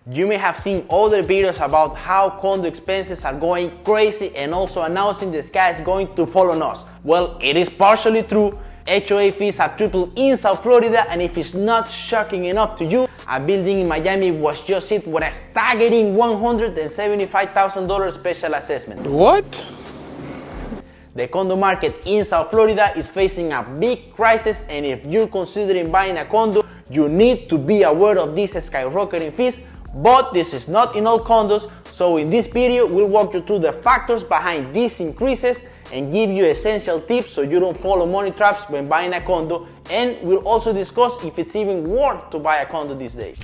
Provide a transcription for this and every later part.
You may have seen other videos about how condo expenses are going crazy and also announcing the sky is going to fall on us. Well, it is partially true. HOA fees have tripled in South Florida, and if it's not shocking enough to you, a building in Miami was just hit with a staggering $175,000 special assessment. What? The condo market in South Florida is facing a big crisis, and if you're considering buying a condo, you need to be aware of these skyrocketing fees. But this is not in all condos, so in this video we'll walk you through the factors behind these increases and give you essential tips so you don't fall on money traps when buying a condo, and we'll also discuss if it's even worth to buy a condo these days.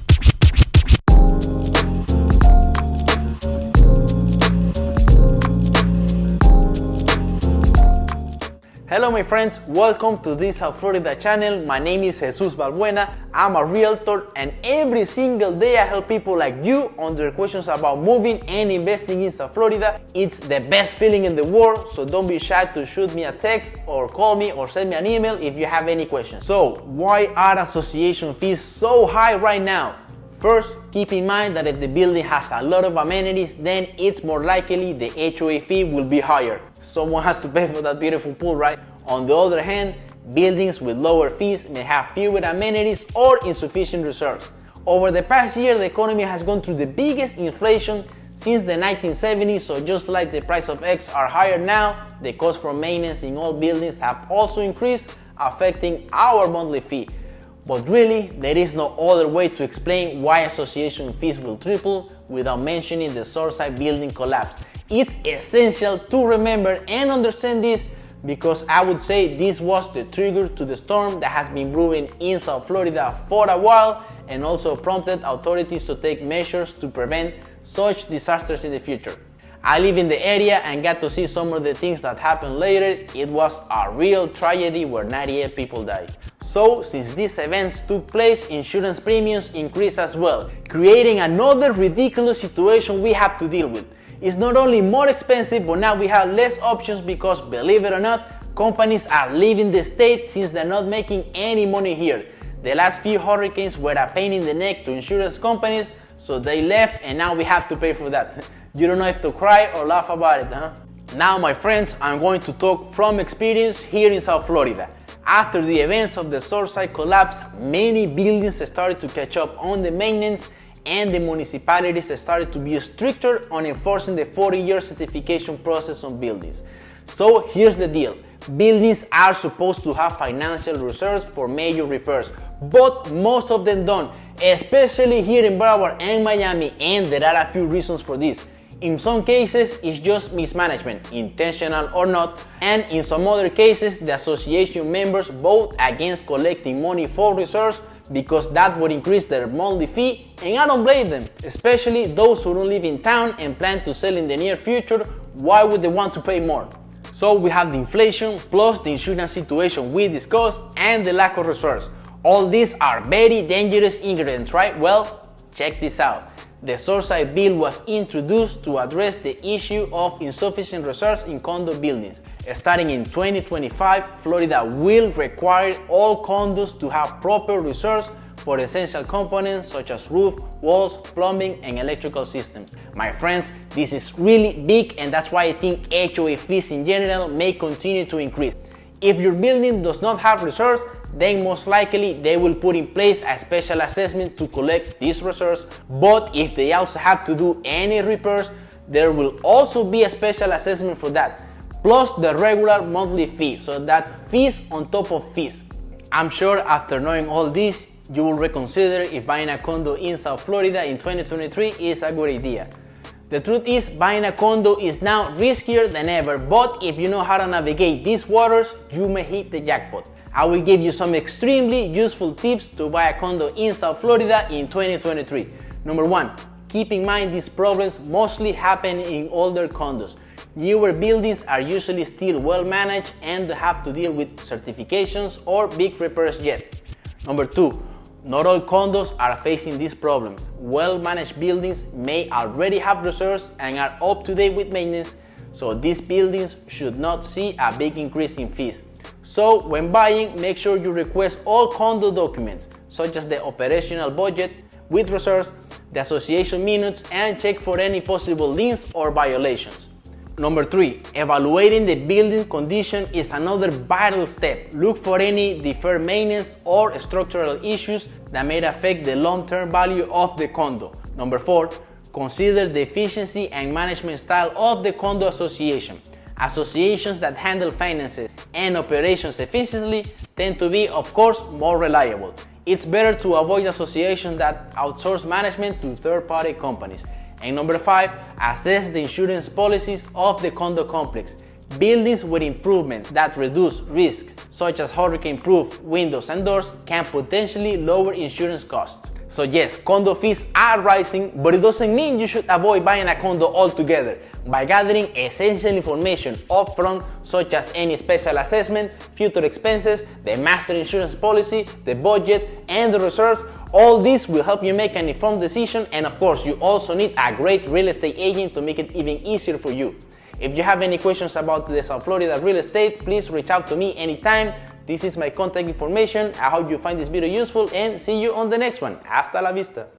Hello my friends, welcome to this South Florida channel. My name is Jesus Balbuena. I'm a realtor, and every single day I help people like you on their questions about moving and investing in South Florida. It's the best feeling in the world, so don't be shy to shoot me a text or call me or send me an email if you have any questions. So why are association fees so high right now? First, keep in mind that if the building has a lot of amenities, then it's more likely the HOA fee will be higher. Someone has to pay for that beautiful pool, right? On the other hand, buildings with lower fees may have fewer amenities or insufficient reserves. Over the past year, the economy has gone through the biggest inflation since the 1970s, so just like the price of eggs are higher now, the cost for maintenance in all buildings have also increased, affecting our monthly fee. But really, there is no other way to explain why association fees will triple without mentioning the Surfside building collapse. It's essential to remember and understand this, because I would say this was the trigger to the storm that has been brewing in South Florida for a while, and also prompted authorities to take measures to prevent such disasters in the future. I live in the area and got to see some of the things that happened later. It was a real tragedy where 98 people died. So since these events took place, insurance premiums increased as well, creating another ridiculous situation we have to deal with. It's not only more expensive, but now we have less options because, believe it or not, companies are leaving the state since they're not making any money here. The last few hurricanes were a pain in the neck to insurance companies, so they left, and now we have to pay for that. You don't know if to cry or laugh about it, huh? Now, my friends, I'm going to talk from experience here in South Florida. After the events of the Surfside collapse, many buildings started to catch up on the maintenance, and the municipalities started to be stricter on enforcing the 40-year certification process on buildings. So here's the deal. Buildings are supposed to have financial reserves for major repairs, but most of them don't, especially here in Broward and Miami, and there are a few reasons for this. In some cases, it's just mismanagement, intentional or not, and in some other cases, the association members vote against collecting money for reserves because that would increase their monthly fee, and I don't blame them, especially those who don't live in town and plan to sell in the near future. Why would they want to pay more? So we have the inflation plus the insurance situation we discussed and the lack of reserves. All these are very dangerous ingredients, right? Well, check this out. The Surfside bill was introduced to address the issue of insufficient reserves in condo buildings. Starting in 2025, Florida will require all condos to have proper reserves for essential components such as roof, walls, plumbing, and electrical systems. My friends, this is really big, and that's why I think HOA fees in general may continue to increase. If your building does not have reserves, then most likely they will put in place a special assessment to collect these reserves. But if they also have to do any repairs, there will also be a special assessment for that, plus the regular monthly fee. So that's fees on top of fees. I'm sure after knowing all this, you will reconsider if buying a condo in South Florida in 2023 is a good idea. The truth is, buying a condo is now riskier than ever, but if you know how to navigate these waters, you may hit the jackpot. I will give you some extremely useful tips to buy a condo in South Florida in 2023. Number 1, keep in mind these problems mostly happen in older condos. Newer buildings are usually still well managed and have to deal with certifications or big repairs yet. Number 2, not all condos are facing these problems. Well-managed buildings may already have reserves and are up to date with maintenance, so these buildings should not see a big increase in fees. So when buying, make sure you request all condo documents, such as the operational budget with reserves, the association minutes, and check for any possible liens or violations. Number 3, evaluating the building condition is another vital step. Look for any deferred maintenance or structural issues that may affect the long-term value of the condo. Number 4, consider the efficiency and management style of the condo association. Associations that handle finances and operations efficiently tend to be, of course, more reliable. It's better to avoid associations that outsource management to third-party companies. And number 5, assess the insurance policies of the condo complex. Buildings with improvements that reduce risk, such as hurricane-proof windows and doors, can potentially lower insurance costs. So yes, condo fees are rising, but it doesn't mean you should avoid buying a condo altogether. By gathering essential information upfront, such as any special assessment, future expenses, the master insurance policy, the budget, and the reserves, all this will help you make an informed decision. And of course, you also need a great real estate agent to make it even easier for you. If you have any questions about the South Florida real estate, please reach out to me anytime. This is my contact information. I hope you find this video useful and see you on the next one. Hasta la vista.